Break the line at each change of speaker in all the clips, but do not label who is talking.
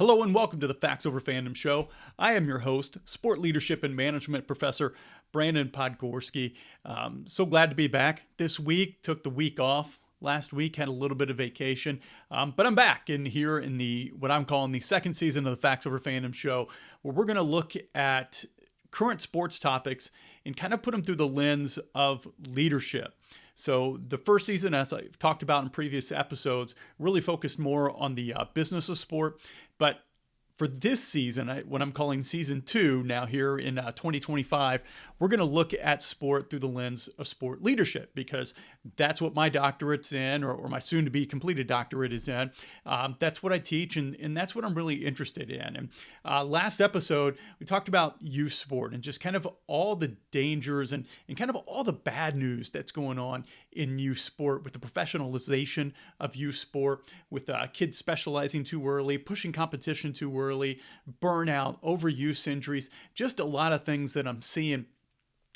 Hello and welcome to the Facts Over Fandom Show. I am your host, Sport Leadership and Management Professor Brandon Podgorski. So glad to be back this week. Took the week off. Last week had a little bit of vacation, but I'm back in here in what I'm calling the second season of the Facts Over Fandom Show, where we're going to look at current sports topics and kind of put them through the lens of leadership. So the first season, as I've talked about in previous episodes, really focused more on the business of sport. But for this season, what I'm calling season 2 now here in 2025, we're going to look at sport through the lens of sport leadership, because that's what my doctorate's in, or my soon-to-be completed doctorate is in. That's what I teach, and that's what I'm really interested in. And last episode, we talked about youth sport and just kind of all the dangers and kind of all the bad news that's going on in youth sport, with the professionalization of youth sport, with kids specializing too early, pushing competition too early, burnout, overuse injuries, just a lot of things that I'm seeing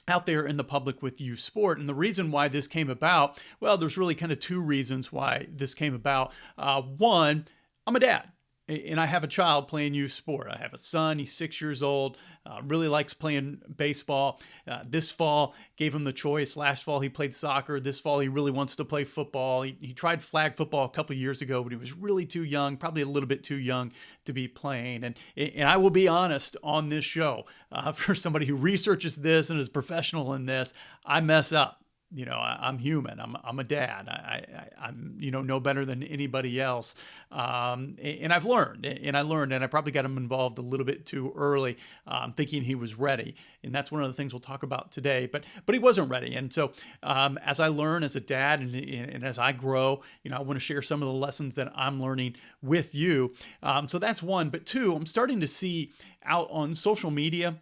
out there in the public with youth sport. And the reason why this came about, well, there's really kind of two reasons why this came about. One, I'm a dad, and I have a child playing youth sport. I have a son, he's 6 years old, really likes playing baseball. This fall, gave him the choice. Last fall, he played soccer. This fall, he really wants to play football. He tried flag football a couple of years ago, but he was really too young, probably a little bit too young to be playing. And I will be honest on this show, for somebody who researches this and is professional in this, I mess up. You know, I'm human. I'm a dad. I'm no better than anybody else. And I've learned, and I probably got him involved a little bit too early, thinking he was ready. And that's one of the things we'll talk about today. But he wasn't ready. And so as I learn as a dad and as I grow, I want to share some of the lessons that I'm learning with you. So that's one. But two, I'm starting to see out on social media,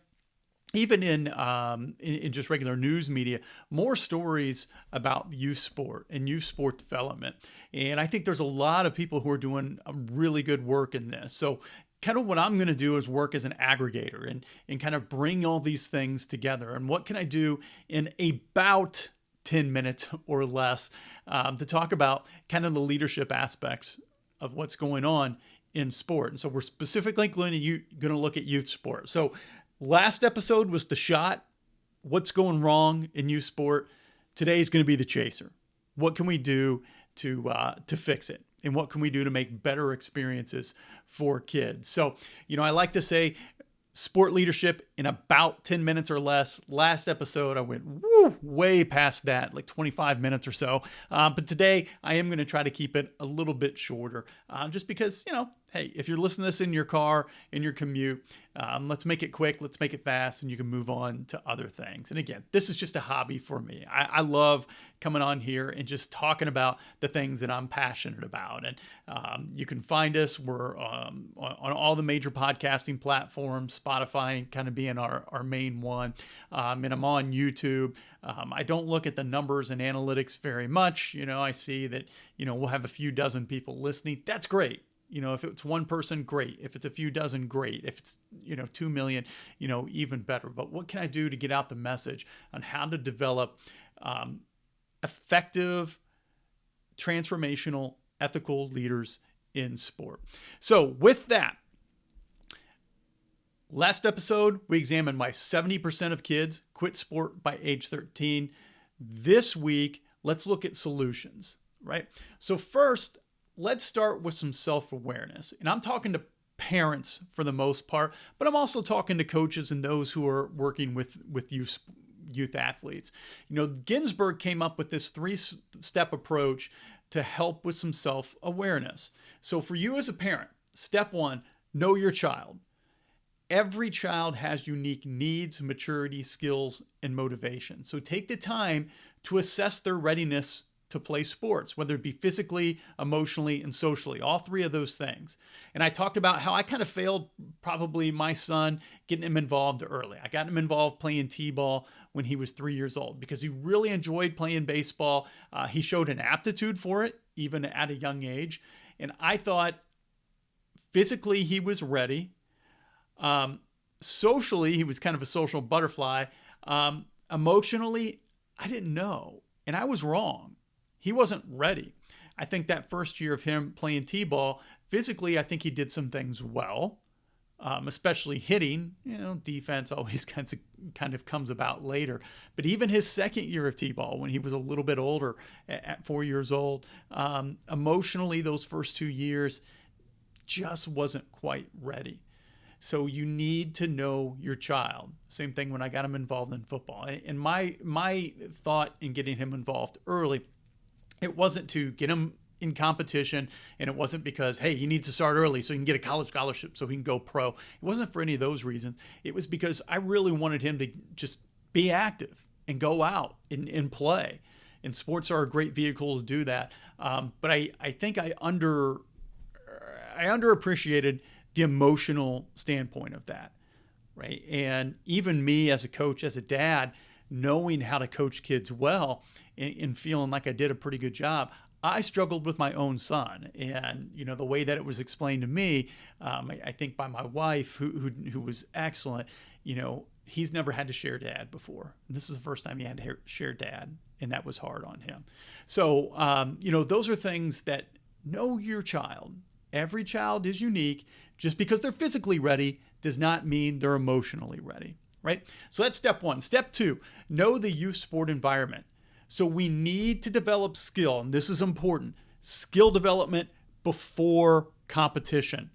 even in just regular news media, more stories about youth sport and youth sport development. And I think there's a lot of people who are doing really good work in this. So kind of what I'm going to do is work as an aggregator and kind of bring all these things together. And what can I do in about 10 minutes or less to talk about kind of the leadership aspects of what's going on in sport. And so we're specifically going to look at youth sport. So last episode was the shot. What's going wrong in youth sport? Today is going to be the chaser. What can we do to fix it? And what can we do to make better experiences for kids? So, I like to say sport leadership in about 10 minutes or less. Last episode, I went way past that, like 25 minutes or so. But today, I am going to try to keep it a little bit shorter, just because, hey, if you're listening to this in your car, in your commute, let's make it quick, let's make it fast, and you can move on to other things. And again, this is just a hobby for me. I love coming on here and just talking about the things that I'm passionate about. And you can find us. We're on all the major podcasting platforms, Spotify kind of being our main one. And I'm on YouTube. I don't look at the numbers and analytics very much. I see that, we'll have a few dozen people listening. That's great. If it's one person, great. If it's a few dozen, great. If it's, 2 million, even better. But what can I do to get out the message on how to develop effective, transformational, ethical leaders in sport? So with that, last episode, we examined why 70% of kids quit sport by age 13. This week, let's look at solutions, right? So first, let's start with some self-awareness. And I'm talking to parents for the most part, but I'm also talking to coaches and those who are working with youth athletes. Ginsburg came up with this 3-step approach to help with some self-awareness. So for you as a parent, step 1, know your child. Every child has unique needs, maturity, skills, and motivation. So take the time to assess their readiness to play sports, whether it be physically, emotionally, and socially, all 3 of those things. And I talked about how I kind of failed probably my son, getting him involved early. I got him involved playing t-ball when he was 3 years old because he really enjoyed playing baseball. He showed an aptitude for it, even at a young age. And I thought physically he was ready. Socially, he was kind of a social butterfly. Emotionally, I didn't know. And I was wrong. He wasn't ready. I think that first year of him playing t-ball, physically, I think he did some things well, especially hitting. Defense always kind of comes about later. But even his second year of t-ball, when he was a little bit older, at 4 years old, emotionally, those first 2 years just wasn't quite ready. So you need to know your child. Same thing when I got him involved in football. And my thought in getting him involved early, it wasn't to get him in competition, and it wasn't because, hey, you need to start early so he can get a college scholarship so he can go pro. It wasn't for any of those reasons. It was because I really wanted him to just be active and go out and play. And sports are a great vehicle to do that. But I think I underappreciated the emotional standpoint of that, right? And even me as a coach, as a dad, knowing how to coach kids well and feeling like I did a pretty good job, I struggled with my own son. And, the way that it was explained to me, I think by my wife, who was excellent, he's never had to share dad before. And this is the first time he had to share dad, and that was hard on him. So, those are things that know your child. Every child is unique. Just because they're physically ready does not mean they're emotionally ready, right? So that's step one. Step two, know the youth sport environment. So we need to develop skill, and this is important, skill development before competition.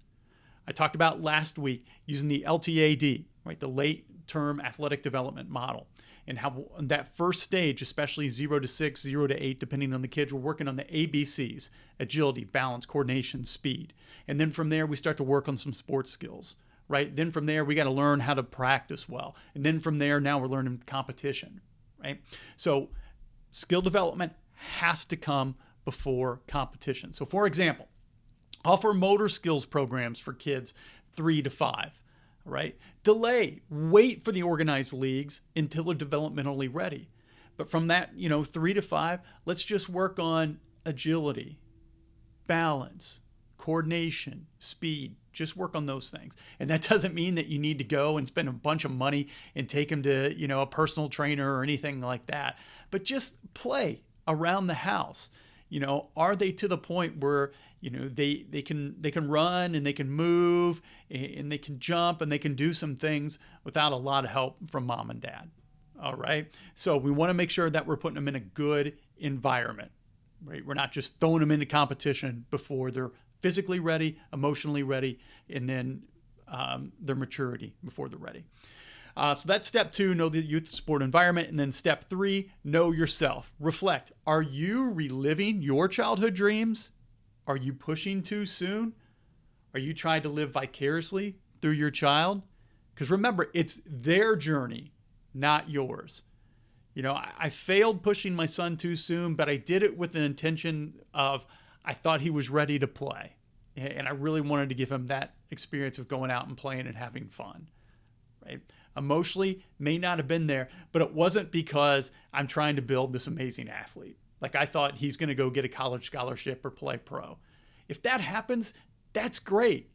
I talked about last week using the LTAD, right, the late term athletic development model, and how that first stage, especially 0 to 6, 0 to 8, depending on the kids, we're working on the ABCs, agility, balance, coordination, speed. And then from there, we start to work on some sports skills, right? Then from there, we got to learn how to practice well. And then from there, now we're learning competition, right? So skill development has to come before competition. So for example, offer motor skills programs for kids 3 to 5. Right? Wait for the organized leagues until they're developmentally ready. But from that, 3 to 5, let's just work on agility, balance, coordination, speed. Just work on those things. And that doesn't mean that you need to go and spend a bunch of money and take them to, a personal trainer or anything like that. But just play around the house. Are they to the point where, they can run and they can move and they can jump and they can do some things without a lot of help from mom and dad? All right. So we want to make sure that we're putting them in a good environment, right? We're not just throwing them into competition before they're physically ready, emotionally ready, and then their maturity before they're ready. So that's step 2, know the youth sport environment. And then step 3, know yourself. Reflect. Are you reliving your childhood dreams? Are you pushing too soon? Are you trying to live vicariously through your child? Because remember, it's their journey, not yours. I failed pushing my son too soon, but I did it with the intention of I thought he was ready to play. And I really wanted to give him that experience of going out and playing and having fun, right? Emotionally, may not have been there, but it wasn't because I'm trying to build this amazing athlete. Like I thought he's going to go get a college scholarship or play pro. If that happens, that's great.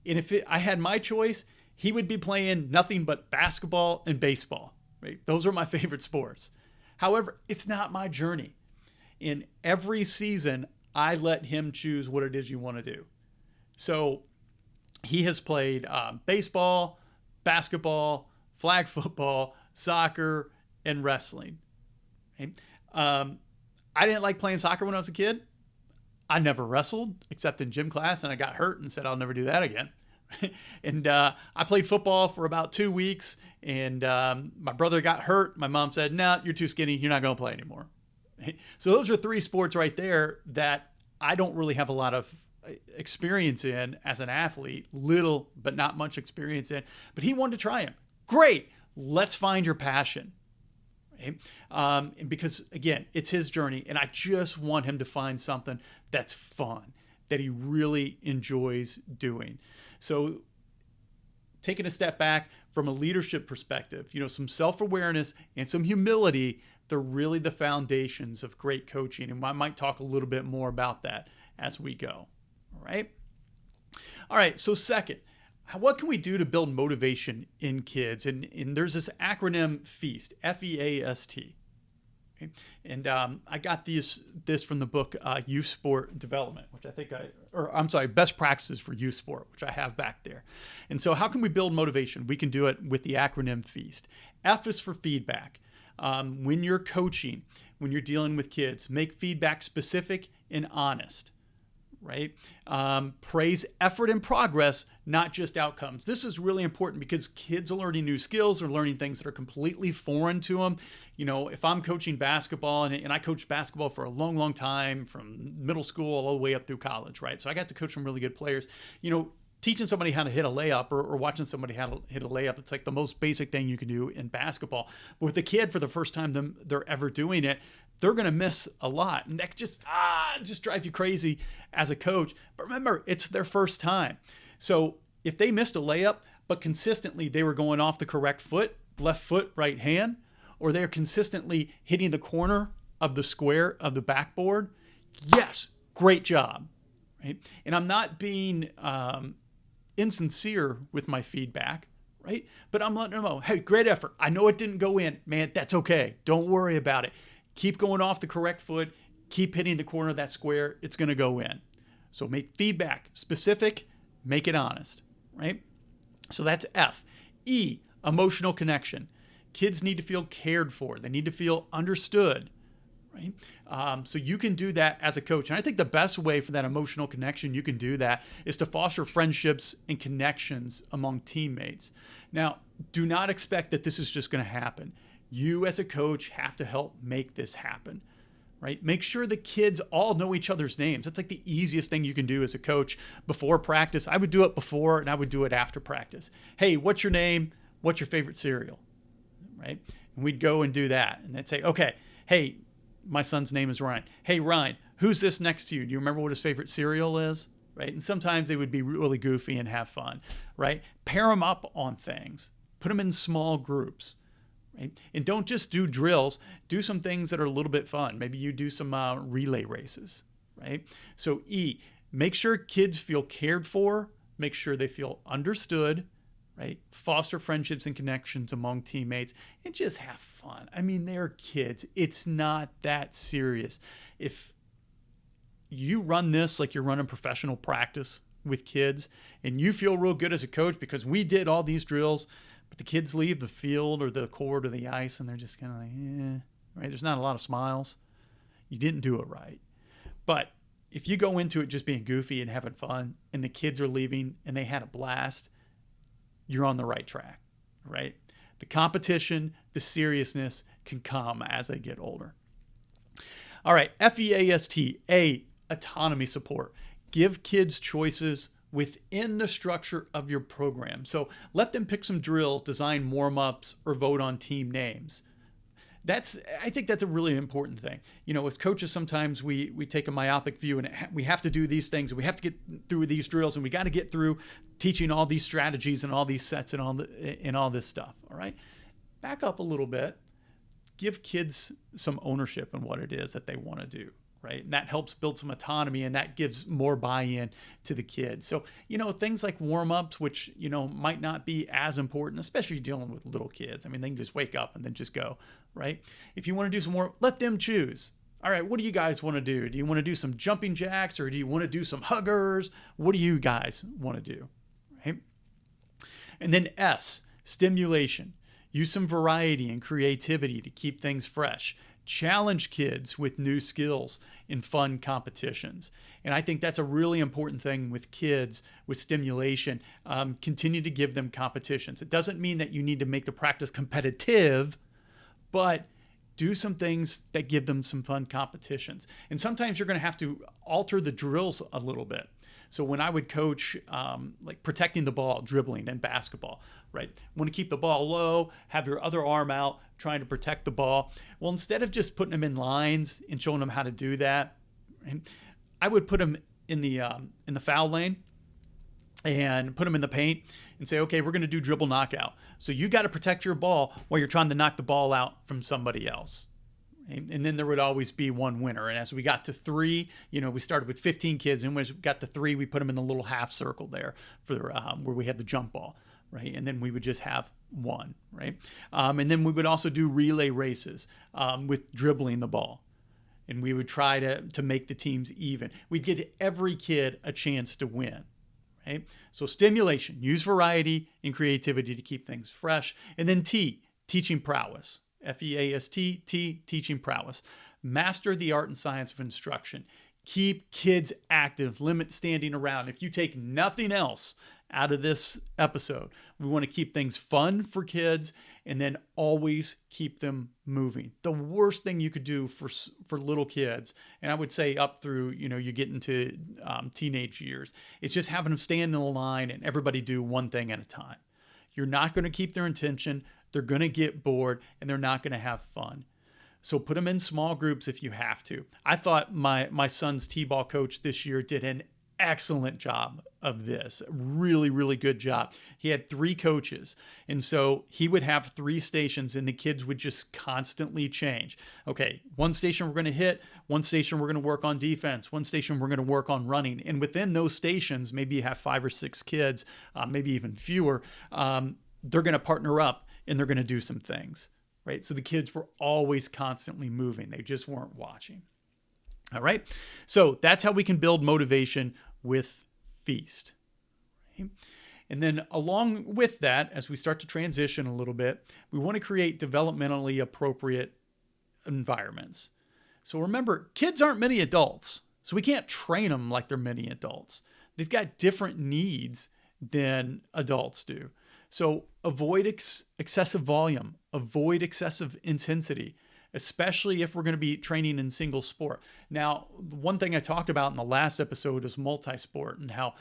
And if I had my choice, he would be playing nothing but basketball and baseball, right? Those are my favorite sports. However, it's not my journey. In every season, I let him choose what it is you want to do. So he has played baseball, basketball, flag football, soccer, and wrestling. Okay? I didn't like playing soccer when I was a kid. I never wrestled except in gym class, and I got hurt and said I'll never do that again. And I played football for about 2 weeks, and my brother got hurt. My mom said, "No, you're too skinny. You're not going to play anymore." So those are 3 sports right there that I don't really have a lot of experience in as an athlete, little but not much experience in. But he wanted to try them. Great. Let's find your passion. Okay? And because, again, it's his journey, and I just want him to find something that's fun, that he really enjoys doing. So taking a step back from a leadership perspective, some self-awareness and some humility, they're really the foundations of great coaching. And I might talk a little bit more about that as we go. All right. So second, what can we do to build motivation in kids? And there's this acronym FEAST, F-E-A-S-T. Right? And I got this from the book Youth Sport Development, which I think Best Practices for Youth Sport, which I have back there. And so how can we build motivation? We can do it with the acronym FEAST. F is for feedback. When you're coaching, when you're dealing with kids, make feedback specific and honest. Right? Praise effort and progress, not just outcomes. This is really important because kids are learning new skills or learning things that are completely foreign to them. If I'm coaching basketball, and I coached basketball for a long, long time, from middle school all the way up through college, right? So I got to coach some really good players. Teaching somebody how to hit a layup or watching somebody how to hit a layup, it's like the most basic thing you can do in basketball. But with a kid, for the first time they're ever doing it, they're going to miss a lot. And that just drives you crazy as a coach. But remember, it's their first time. So if they missed a layup, but consistently they were going off the correct foot, left foot, right hand, or they're consistently hitting the corner of the square of the backboard, yes, great job. Right? And I'm not being insincere with my feedback, right? But I'm letting them know, hey, great effort. I know it didn't go in. Man, that's okay. Don't worry about it. Keep going off the correct foot. Keep hitting the corner of that square. It's going to go in. So make feedback specific, make it honest, right? So that's F. E, emotional connection. Kids need to feel cared for. They need to feel understood, right? So you can do that as a coach. And I think the best way for that emotional connection you can do that is to foster friendships and connections among teammates. Now, do not expect that this is just going to happen. You as a coach have to help make this happen, right? Make sure the kids all know each other's names. That's like the easiest thing you can do as a coach before practice. I would do it before and I would do it after practice. Hey, what's your name? What's your favorite cereal? Right? And we'd go and do that. And they'd say, okay, hey, my son's name is Ryan. Hey, Ryan, who's this next to you? Do you remember what his favorite cereal is? Right? And sometimes they would be really goofy and have fun, right? Pair them up on things. Put them in small groups. Right? And don't just do drills. Do some things that are a little bit fun. Maybe you do some relay races, right? So E, make sure kids feel cared for. Make sure they feel understood, right? Foster friendships and connections among teammates and just have fun. I mean, they're kids. It's not that serious. If you run this like you're running professional practice with kids and you feel real good as a coach because we did all these drills, but the kids leave the field or the court or the ice and they're just kind of like, right? There's not a lot of smiles. You didn't do it right. But if you go into it just being goofy and having fun and the kids are leaving and they had a blast, you're on the right track, right? The competition, the seriousness can come as they get older. All right, FEAST, A, autonomy support. Give kids choices within the structure of your program. So let them pick some drills, design warm-ups, or vote on team names. I think that's a really important thing. As coaches, sometimes we take a myopic view and we have to do these things. And we have to get through these drills and we got to get through teaching all these strategies and all these sets and all this stuff. All right. Back up a little bit. Give kids some ownership in what it is that they want to do. Right. And that helps build some autonomy and that gives more buy-in to the kids. So, things like warm-ups, which, might not be as important, especially dealing with little kids. I mean, they can just wake up and then just go, right? If you want to do some more, let them choose. All right, what do you guys want to do? Do you want to do some jumping jacks or do you want to do some huggers? What do you guys want to do? Right. And then S, stimulation. Use some variety and creativity to keep things fresh. Challenge kids with new skills in fun competitions. And I think that's a really important thing with kids with stimulation. Continue to give them competitions. It doesn't mean that you need to make the practice competitive, but do some things that give them some fun competitions. And sometimes you're going to have to alter the drills a little bit. So when I would coach like protecting the ball, dribbling in basketball, right? Want to keep the ball low, have your other arm out, trying to protect the ball. Well, instead of just putting them in lines and showing them how to do that, right, I would put them in the foul lane and put them in the paint and say, okay, we're going to do dribble knockout. So you got to protect your ball while you're trying to knock the ball out from somebody else. And then there would always be one winner. And as we got to 3, we started with 15 kids. And when we got to 3, we put them in the little half circle there for where we had the jump ball, right? And then we would just have one, right? And then we would also do relay races with dribbling the ball. And we would try to make the teams even. We'd give every kid a chance to win, right? So stimulation, use variety and creativity to keep things fresh. And then T, teaching prowess. F-E-A-S-T, T, teaching prowess. Master the art and science of instruction. Keep kids active, limit standing around. If you take nothing else out of this episode, we want to keep things fun for kids and then always keep them moving. The worst thing you could do for little kids, and I would say up through, you get into teenage years, is just having them stand in the line and everybody do one thing at a time. You're not going to keep their attention. They're going to get bored and they're not going to have fun. So put them in small groups if you have to. I thought my son's T-ball coach this year did an excellent job of this. Really, really good job. He had 3 coaches. And so he would have 3 stations and the kids would just constantly change. Okay, one station we're going to hit, one station we're going to work on defense, one station we're going to work on running. And within those stations, maybe you have 5 or 6 kids, maybe even fewer. They're going to partner up and they're going to do some things, right? So the kids were always constantly moving. They just weren't watching. All right. So that's how we can build motivation with feast. Right? And then along with that, as we start to transition a little bit, we want to create developmentally appropriate environments. So remember, kids aren't mini adults. So we can't train them like they're mini adults. They've got different needs than adults do. So avoid excessive volume, avoid excessive intensity, especially if we're going to be training in single sport. Now, one thing I talked about in the last episode is multi-sport and how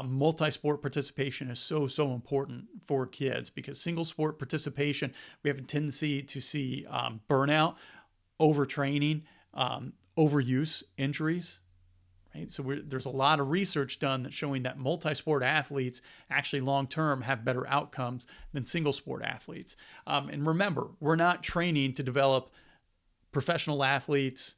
multi-sport participation is so important for kids, because single sport participation, we have a tendency to see burnout, overtraining, overuse, injuries. Right? So there's a lot of research done that's showing that multi-sport athletes actually long-term have better outcomes than single sport athletes. And remember, we're not training to develop professional athletes,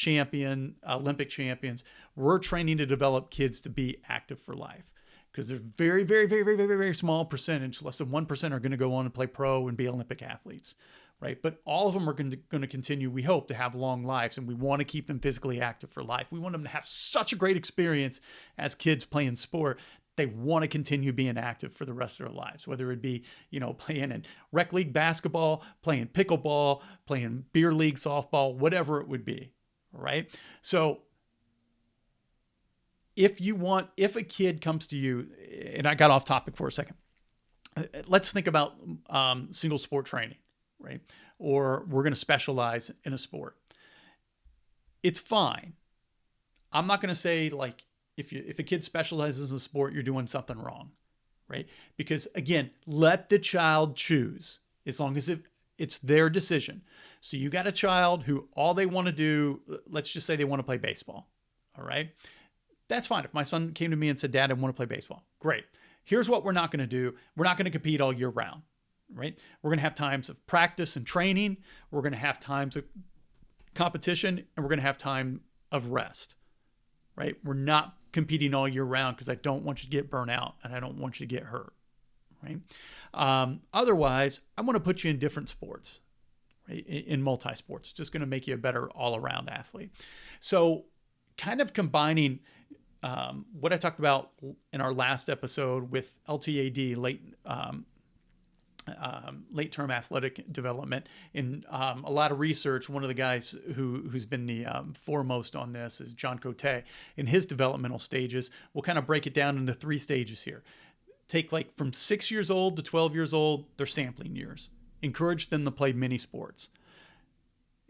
Olympic champions. We're training to develop kids to be active for life, because there's very, very, very, very, very, very small percentage, less than 1% are going to go on and play pro and be Olympic athletes. Right? But all of them are going to continue, we hope, to have long lives, and we want to keep them physically active for life. We want them to have such a great experience as kids playing sport. They want to continue being active for the rest of their lives, whether it be, playing in rec league basketball, playing pickleball, playing beer league softball, whatever it would be. Right? So if a kid comes to you, and I got off topic for a second, let's think about single sport training. Right? Or we're going to specialize in a sport. It's fine. I'm not going to say like, if a kid specializes in a sport, you're doing something wrong, right? Because again, let the child choose, as long as it's their decision. So you got a child who all they want to do, let's just say they want to play baseball. All right. That's fine. If my son came to me and said, Dad, I want to play baseball. Great. Here's what we're not going to do. We're not going to compete all year round. Right? We're going to have times of practice and training. We're going to have times of competition, and we're going to have time of rest. Right? We're not competing all year round because I don't want you to get burnt out and I don't want you to get hurt. Right? Otherwise, I want to put you in different sports, right? In multi-sports. It's just going to make you a better all-around athlete. So kind of combining what I talked about in our last episode with LTAD, late-term athletic development. In a lot of research, one of the guys who's been the foremost on this is John Cote. In his developmental stages, we'll kind of break it down into 3 stages here. Take like from 6 years old to 12 years old, they're sampling years. Encourage them to play mini sports.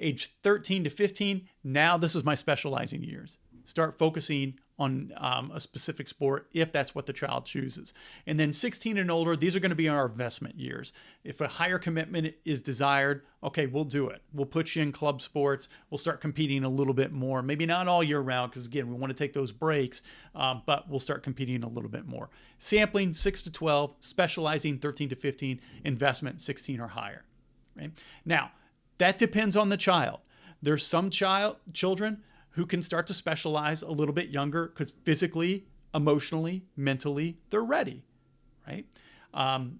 Age 13 to 15, now this is my specializing years. Start focusing on a specific sport if that's what the child chooses. And then 16 and older, these are going to be our investment years. If a higher commitment is desired, okay, we'll do it. We'll put you in club sports. We'll start competing a little bit more. Maybe not all year round, because again, we want to take those breaks, but we'll start competing a little bit more. Sampling 6 to 12, specializing 13 to 15, investment 16 or higher. Right? Now, that depends on the child. There's some children who can start to specialize a little bit younger because physically, emotionally, mentally, they're ready, right?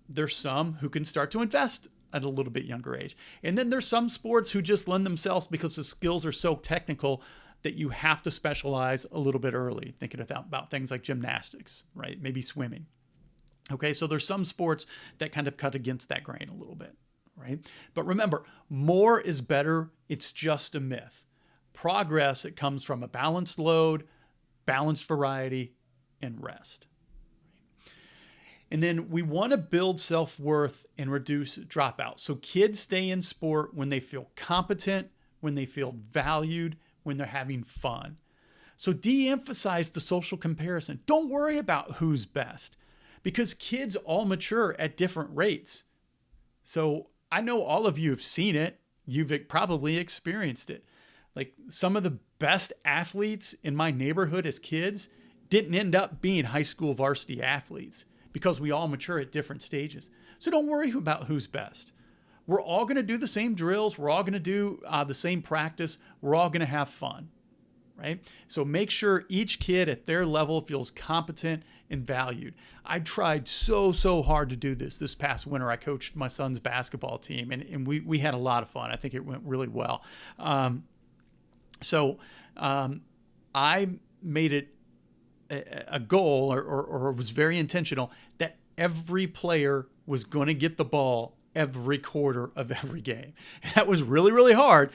There's some who can start to invest at a little bit younger age. And then there's some sports who just lend themselves because the skills are so technical that you have to specialize a little bit early, thinking about things like gymnastics, right? Maybe swimming. Okay, so there's some sports that kind of cut against that grain a little bit, right? But remember, more is better. It's just a myth. Progress, it comes from a balanced load, balanced variety, and rest. And then we want to build self-worth and reduce dropouts. So kids stay in sport when they feel competent, when they feel valued, when they're having fun. So de-emphasize the social comparison. Don't worry about who's best because kids all mature at different rates. So I know all of you have seen it. You've probably experienced it. Like some of the best athletes in my neighborhood as kids didn't end up being high school varsity athletes because we all mature at different stages. So don't worry about who's best. We're all going to do the same drills. We're all going to do the same practice. We're all going to have fun, right? So make sure each kid at their level feels competent and valued. I tried so hard to do this past winter. I coached my son's basketball team, and we had a lot of fun. I think it went really well. So I made it a goal or was very intentional that every player was going to get the ball every quarter of every game. That was really hard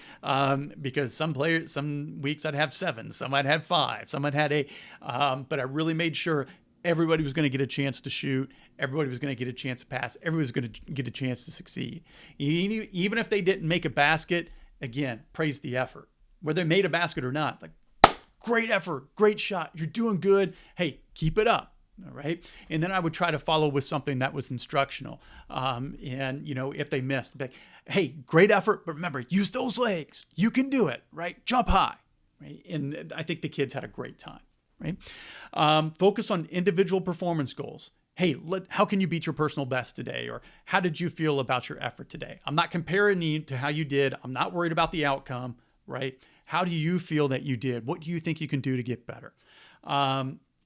because some weeks I'd have 7, some I'd have 5, some I'd had 8. But I really made sure everybody was going to get a chance to shoot. Everybody was going to get a chance to pass. Everybody was going to get a chance to succeed. Even if they didn't make a basket, again, praise the effort. Whether they made a basket or not, like, great effort, great shot, you're doing good. Hey, keep it up, all right? And then I would try to follow with something that was instructional. And, if they missed, like, hey, great effort, but remember, use those legs. You can do it, right? Jump high, right? And I think the kids had a great time, right? Focus on individual performance goals. Hey, how can you beat your personal best today? Or how did you feel about your effort today? I'm not comparing you to how you did. I'm not worried about the outcome, right? How do you feel that you did? What do you think you can do to get better?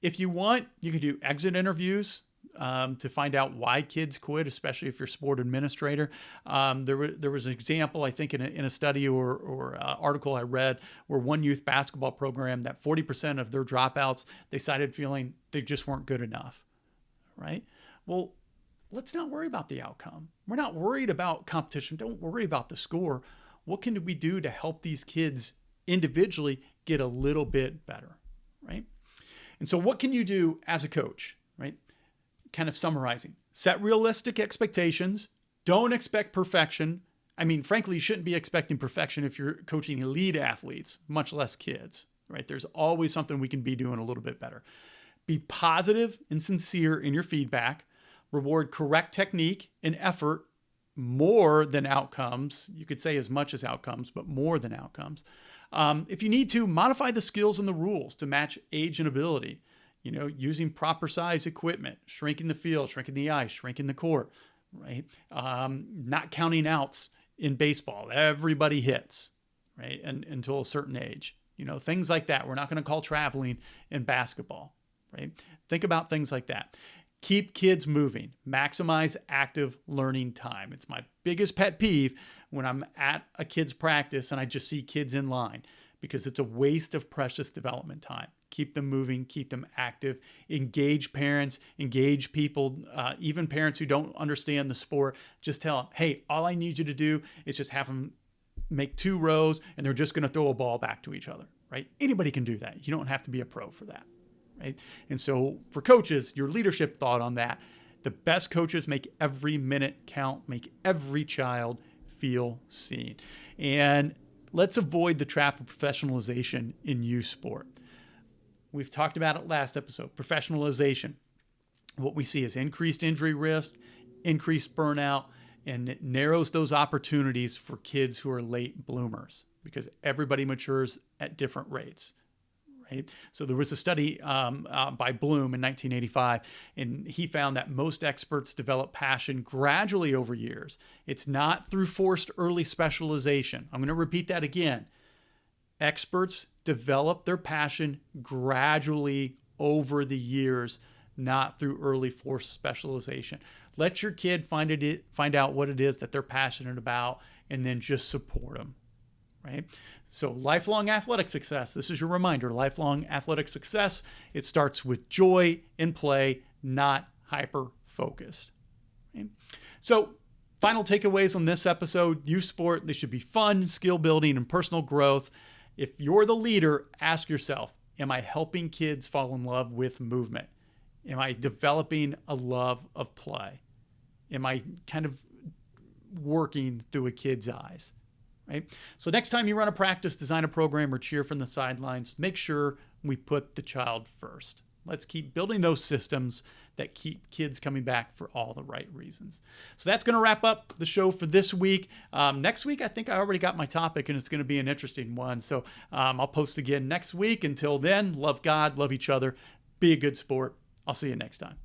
If you want, you can do exit interviews to find out why kids quit, especially if you're a sport administrator. There was an example, I think, in a study or article I read where one youth basketball program that 40% of their dropouts, they cited feeling they just weren't good enough, right? Well, let's not worry about the outcome. We're not worried about competition. Don't worry about the score. What can we do to help these kids individually get a little bit better, right? And so what can you do as a coach, right? Kind of summarizing, set realistic expectations. Don't expect perfection. I mean, frankly, you shouldn't be expecting perfection if you're coaching elite athletes, much less kids, right? There's always something we can be doing a little bit better. Be positive and sincere in your feedback. Reward correct technique and effort more than outcomes. You could say as much as outcomes, but more than outcomes. If you need to, modify the skills and the rules to match age and ability. Using proper size equipment, shrinking the field, shrinking the ice, shrinking the court, right? Not counting outs in baseball. Everybody hits, right? And until a certain age, things like that. We're not going to call traveling in basketball, right? Think about things like that. Keep kids moving. Maximize active learning time. It's my biggest pet peeve when I'm at a kid's practice and I just see kids in line because it's a waste of precious development time. Keep them moving, keep them active, engage parents, engage people, even parents who don't understand the sport. Just tell them, hey, all I need you to do is just have them make 2 rows and they're just going to throw a ball back to each other, right? Anybody can do that. You don't have to be a pro for that. Right? And so for coaches, your leadership thought on that, the best coaches make every minute count, make every child feel seen. And let's avoid the trap of professionalization in youth sport. We've talked about it last episode, professionalization. What we see is increased injury risk, increased burnout, and it narrows those opportunities for kids who are late bloomers because everybody matures at different rates. Right? So there was a study by Bloom in 1985, and he found that most experts develop passion gradually over years. It's not through forced early specialization. I'm going to repeat that again. Experts develop their passion gradually over the years, not through early forced specialization. Let your kid find out what it is that they're passionate about, and then just support them. Right? So lifelong athletic success. This is your reminder. Lifelong athletic success. It starts with joy in play, not hyper focused. Okay? So final takeaways on this episode: youth sport, they should be fun, skill building, and personal growth. If you're the leader, ask yourself, am I helping kids fall in love with movement? Am I developing a love of play? Am I kind of working through a kid's eyes? Right? So next time you run a practice, design a program, or cheer from the sidelines, make sure we put the child first. Let's keep building those systems that keep kids coming back for all the right reasons. So that's going to wrap up the show for this week. Next week, I think I already got my topic, and it's going to be an interesting one. So I'll post again next week. Until then, love God, love each other, be a good sport. I'll see you next time.